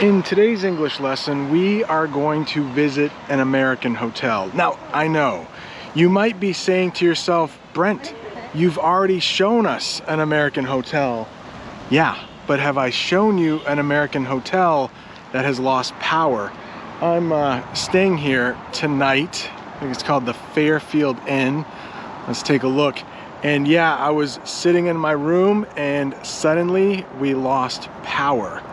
In today's English lesson, we are going to visit an American hotel. Now, I know, you might be saying to yourself, Brent, you've already shown us an American hotel. Yeah, but have I shown you an American hotel that has lost power? I'm staying here tonight. I think it's called the Fairfield Inn. Let's take a look. And yeah, I was sitting in my room and suddenly we lost power.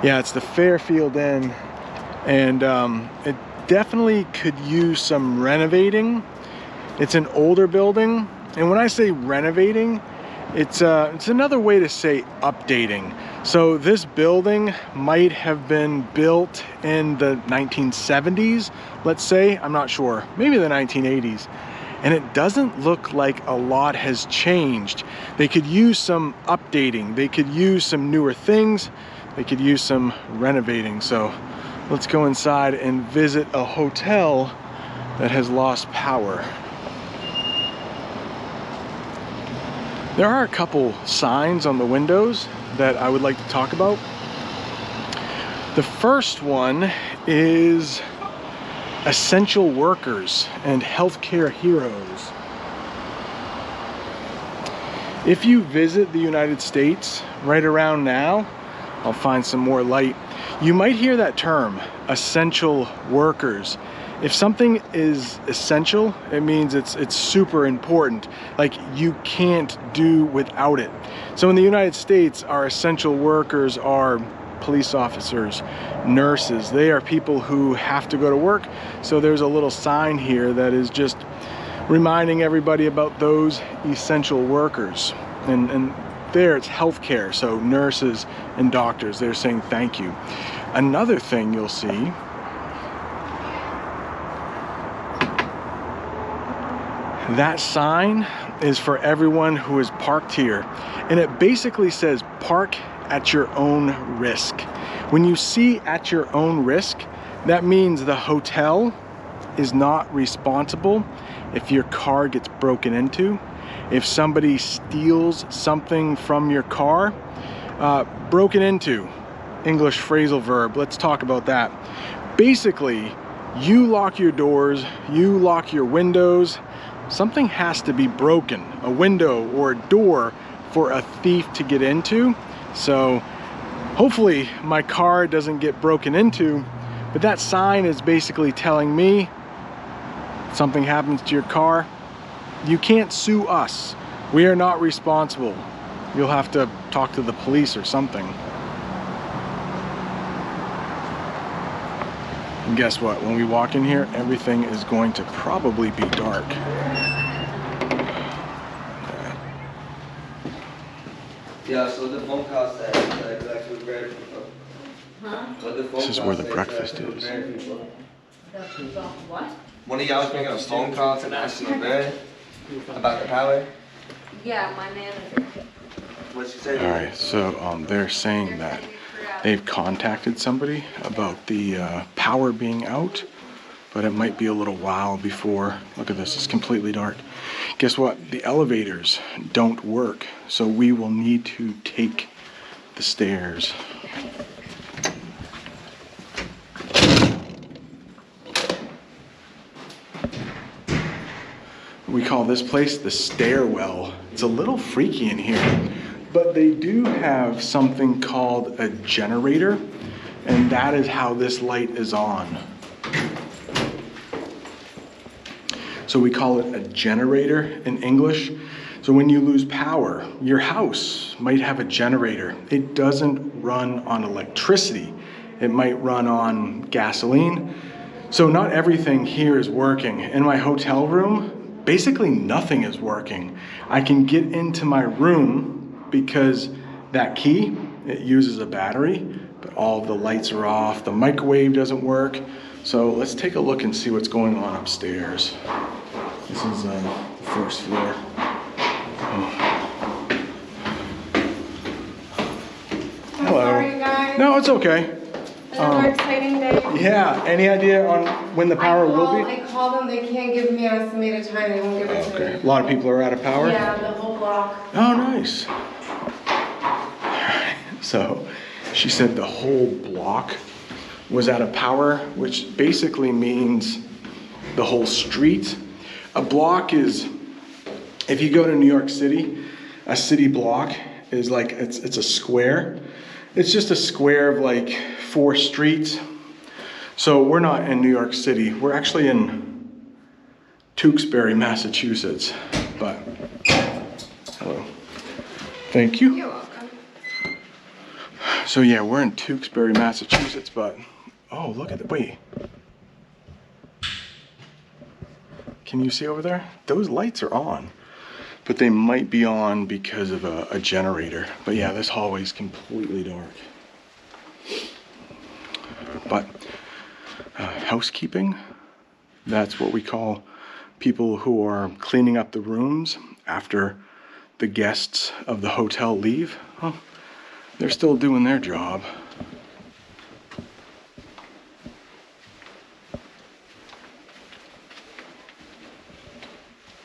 Yeah, it's the Fairfield Inn, and it definitely could use some renovating. It's an older building, and when I say renovating, it's another way to say updating. So this building might have been built in the 1970s, let's say, I'm not sure, maybe the 1980s. And it doesn't look like a lot has changed. They could use some updating. They could use some newer things. They could use some renovating. So let's go inside and visit a hotel that has lost power. There are a couple signs on the windows that I would like to talk about. The first one is essential workers and healthcare heroes. If you visit the United States right around now, I'll find some more light, you might hear that term, essential workers. If something is essential, it means it's super important. Like you can't do without it. So in the United States, our essential workers are police officers, nurses. They are people who have to go to work. So there's a little sign here that is just reminding everybody about those essential workers. And there it's healthcare, so nurses and doctors, they're saying thank you. Another thing you'll see that sign is for everyone who is parked here, and it basically says park at your own risk. When you see at your own risk, that means the hotel is not responsible if your car gets broken into, if somebody steals something from your car. Broken into, English phrasal verb, let's talk about that. Basically, you lock your doors, you lock your windows. Something has to be broken, a window or a door, for a thief to get into. So hopefully my car doesn't get broken into, but that sign is basically telling me something happens to your car, you can't sue us. We are not responsible. You'll have to talk to the police or something. And guess what? When we walk in here, everything is going to probably be dark. Yeah, so the phone call said that actually was very people. Huh? This is where the breakfast is. What? One of y'all was making a phone call to National Grid about the power. Yeah, my manager. What she said? All right, so they're saying that they've contacted somebody about the power being out, but it might be a little while before. Look at this, it's completely dark. Guess what? The elevators don't work, so we will need to take the stairs. We call this place the stairwell. It's a little freaky in here, but they do have something called a generator, and that is how this light is on. So we call it a generator in English. So when you lose power, your house might have a generator. It doesn't run on electricity. It might run on gasoline. So not everything here is working. In my hotel room, basically nothing is working. I can get into my room because that key, it uses a battery, but all of the lights are off. The microwave doesn't work. So let's take a look and see what's going on upstairs. This is the first floor. Oh. Hello. Sorry, guys. No, it's okay. Another exciting day. Yeah, any idea on when the power will be? I called them, they can't give me an estimated time, they won't give it to me. A lot of people are out of power? Yeah, the whole block. Oh, nice. So she said the whole block was out of power, which basically means the whole street. A block is, if you go to New York City, a city block is like, it's a square. It's just a square of like 4 streets. So we're not in New York City. We're actually in Tewksbury, Massachusetts. But, hello. Thank you. You're welcome. So yeah, we're in Tewksbury, Massachusetts, but, oh, look at the, wait. Can you see over there? Those lights are on, but they might be on because of a generator. But yeah, this hallway is completely dark. But housekeeping, that's what we call people who are cleaning up the rooms after the guests of the hotel leave. Well, they're still doing their job.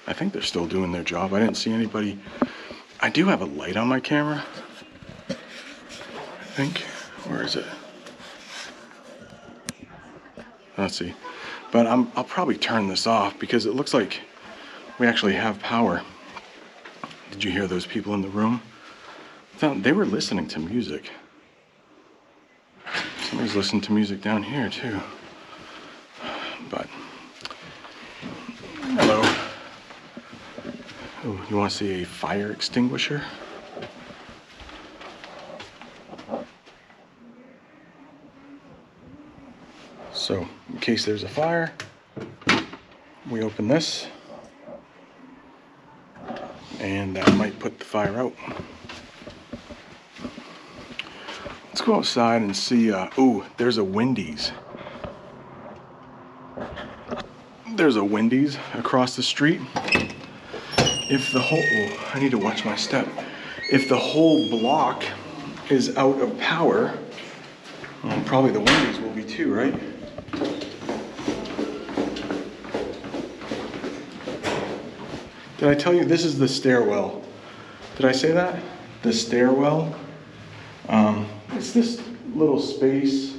I think they're still doing their job. I didn't see anybody. I do have a light on my camera, I think. Where is it? Let's see. But I'll probably turn this off because it looks like we actually have power. Did you hear those people in the room? They were listening to music. Somebody's listening to music down here too. But, hello. Oh, you want to see a fire extinguisher? So, in case there's a fire, we open this, and that might put the fire out. Let's go outside and see, ooh, there's a Wendy's. There's a Wendy's across the street. If the whole, oh, I need to watch my step. If the whole block is out of power, well, probably the Wendy's will be too, right? Did I tell you this is the stairwell? Did I say that? The stairwell. It's this little space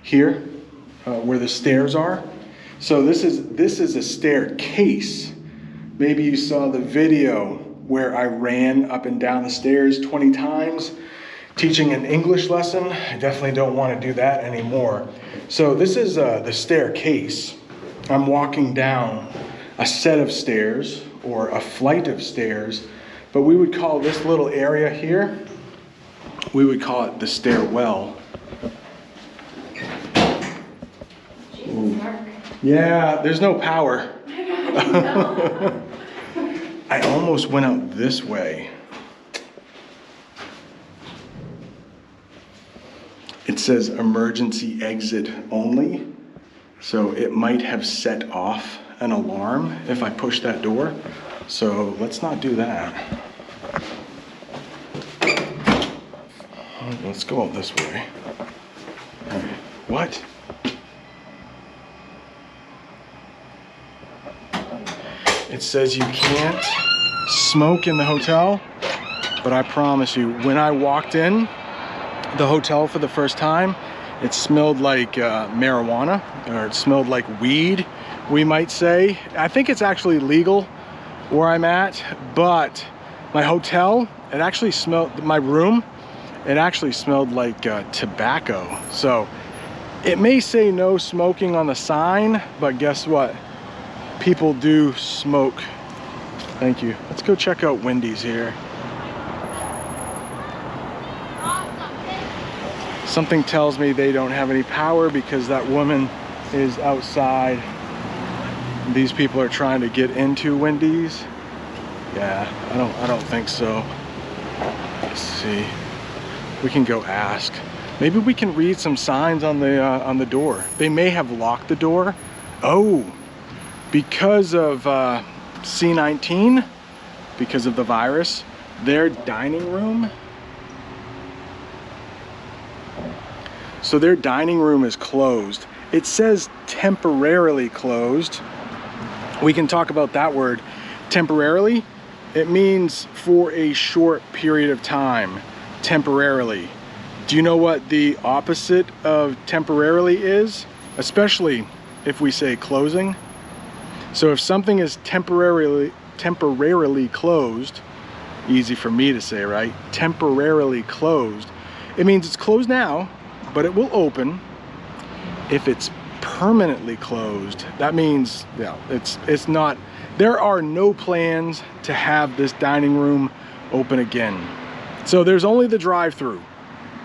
here where the stairs are. So this is a staircase. Maybe you saw the video where I ran up and down the stairs 20 times teaching an English lesson. I definitely don't want to do that anymore. So this is the staircase. I'm walking down a set of stairs or a flight of stairs, but we would call this little area here, we would call it the stairwell. Ooh. Yeah, there's no power. I almost went out this way. It says emergency exit only, so it might have set off an alarm if I push that door. So let's not do that. Let's go out this way. All right. What? It says you can't smoke in the hotel, but I promise you, when I walked in the hotel for the first time, it smelled like marijuana, or it smelled like weed, we might say. I think it's actually legal where I'm at, but my hotel, it actually smelled, my room, it actually smelled like tobacco. So it may say no smoking on the sign, but guess what? People do smoke. Thank you. Let's go check out Wendy's here. Something tells me they don't have any power because that woman is outside. These people are trying to get into Wendy's. Yeah, I don't think so. Let's see. We can go ask. Maybe we can read some signs on the door. They may have locked the door. Oh, because of C-19, because of the virus, their dining room. So their dining room is closed. It says temporarily closed. We can talk about that word, temporarily. It means for a short period of time. temporarily. Do you know what the opposite of temporarily is? Especially if we say closing. So if something is temporarily closed, easy for me to say, right? Temporarily closed. It means it's closed now, but it will open. If it's permanently closed, that means, yeah, it's not. There are no plans to have this dining room open again. So there's only the drive-through,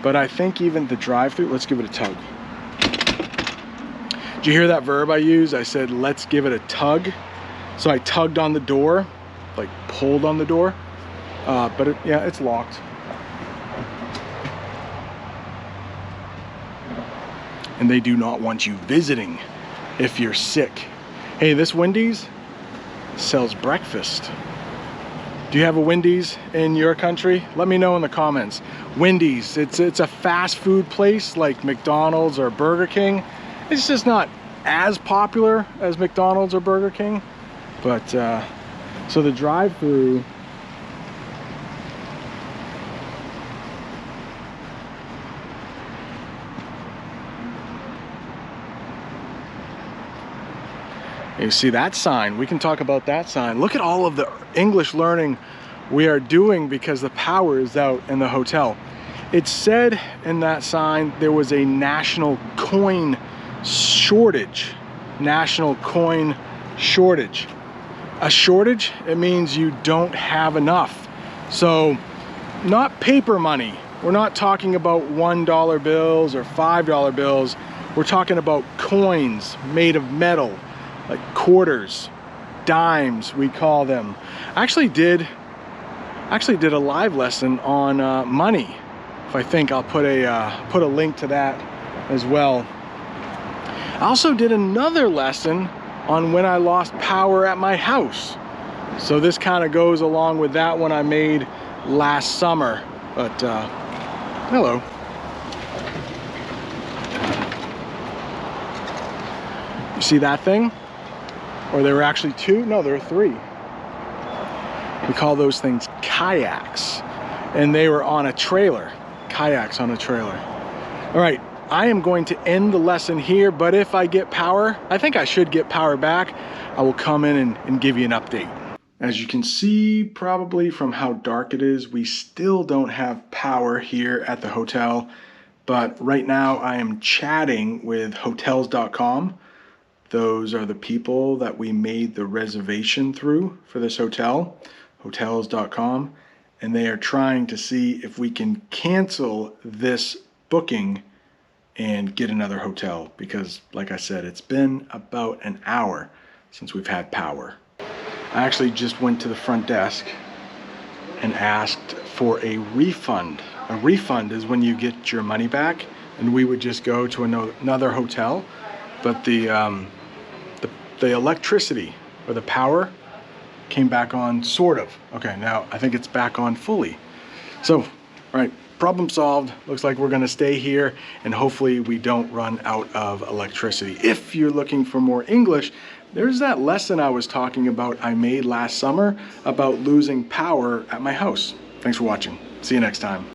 but I think even the drive-through, let's give it a tug. Did you hear that verb I used? I said, let's give it a tug. So I tugged on the door, like pulled on the door, but yeah, it's locked. And they do not want you visiting if you're sick. Hey, this Wendy's sells breakfast. Do you have a Wendy's in your country? Let me know in the comments. Wendy's, it's a fast food place like McDonald's or Burger King. It's just not as popular as McDonald's or Burger King. But, so the drive-through, you see that sign, we can talk about that sign. Look at all of the English learning we are doing because the power is out in the hotel. It said in that sign there was a national coin shortage. National coin shortage. A shortage, it means you don't have enough. So not paper money. We're not talking about $1 bills or $5 bills. We're talking about coins made of metal, like quarters, dimes, we call them. I actually did a live lesson on money. If I think I'll put a link to that as well. I also did another lesson on when I lost power at my house. So this kind of goes along with that one I made last summer. But hello. You see that thing? Or there were actually two? No, there were three. We call those things kayaks. And they were on a trailer. Kayaks on a trailer. All right, I am going to end the lesson here, but if I get power, I think I should get power back, I will come in and give you an update. As you can see, probably from how dark it is, we still don't have power here at the hotel. But right now I am chatting with hotels.com. Those are the people that we made the reservation through for this hotel, hotels.com. And they are trying to see if we can cancel this booking and get another hotel. Because, like I said, it's been about an hour since we've had power. I actually just went to the front desk and asked for a refund. A refund is when you get your money back, and we would just go to another hotel. But the electricity or the power came back on, sort of. Okay, now I think it's back on fully. So, all right, problem solved. Looks like we're gonna stay here and hopefully we don't run out of electricity. If you're looking for more English, there's that lesson I was talking about I made last summer about losing power at my house. Thanks for watching. See you next time.